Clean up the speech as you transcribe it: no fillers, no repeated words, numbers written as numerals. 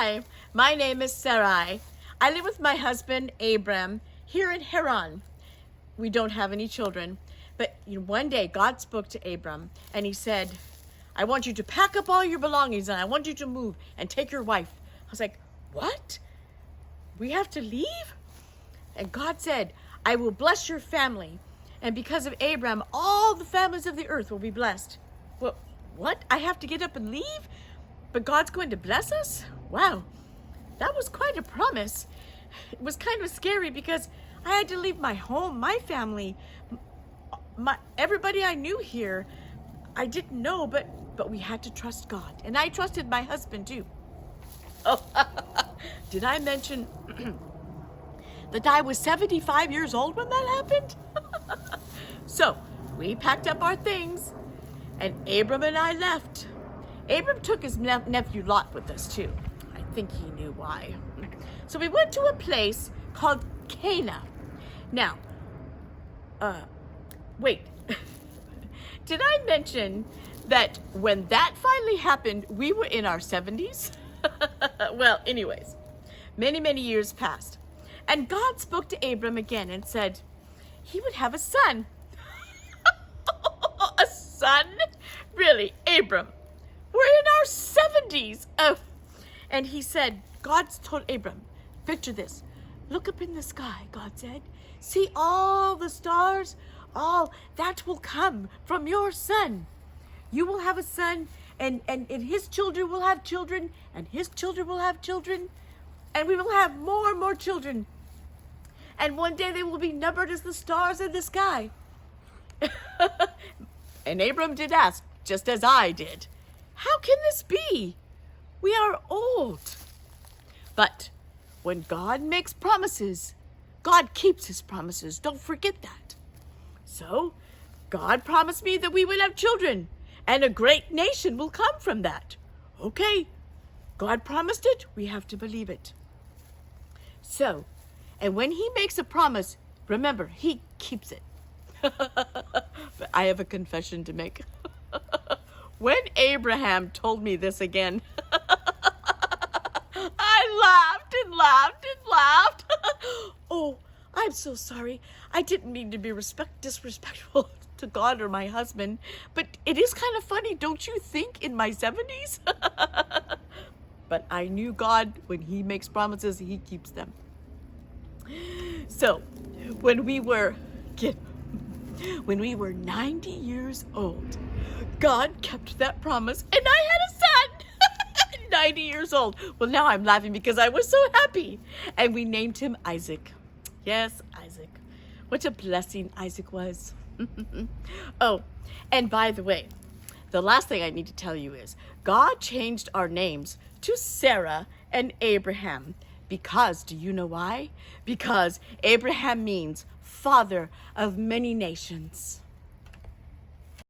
Hi, my name is Sarai. I live with my husband, Abram, here in Haran. We don't have any children, but one day God spoke to Abram and he said, I want you to pack up all your belongings and I want you to move and take your wife. I was like, what? We have to leave? And God said, I will bless your family. And because of Abram, all the families of the earth will be blessed. Well, what? I have to get up and leave? But God's going to bless us? Wow, that was quite a promise. It was kind of scary because I had to leave my home, my family, everybody I knew here. I didn't know, but we had to trust God. And I trusted my husband too. Oh, did I mention that I was 75 years old when that happened? So we packed up our things and Abram and I left. Abram took his nephew Lot with us too. I think he knew why. So we went to a place called Cana. Now, wait, did I mention that when that finally happened, we were in our 70s? Well, anyways, many years passed. And God spoke to Abram again and said he would have a son. A son? Really, Abram? We're in our 70s. Oh. And he said, God told Abram, picture this. Look up in the sky, God said. See all the stars? All that will come from your son. You will have a son, and his children will have children, and his children will have children, and we will have more and more children. And one day they will be numbered as the stars in the sky. And Abram did ask, just as I did, how can this be? We are old. But when God makes promises, God keeps his promises. Don't forget that. So God promised me that we would have children and a great nation will come from that. Okay, God promised it. We have to believe it. So, and when he makes a promise, remember, he keeps it. But I have a confession to make. When Abraham told me this again, I laughed and laughed and laughed. Oh, I'm so sorry. I didn't mean to be disrespectful to God or my husband, but it is kind of funny, don't you think, in my 70s? But I knew God, when he makes promises, he keeps them. So, when we were 90 years old, God kept that promise and I had a son. 90 years old. Well, now I'm laughing because I was so happy. And we named him Isaac. Yes, Isaac. What a blessing Isaac was. Oh, and by the way, the last thing I need to tell you is God changed our names to Sarah and Abraham. Because, do you know why? Because Abraham means father of many nations.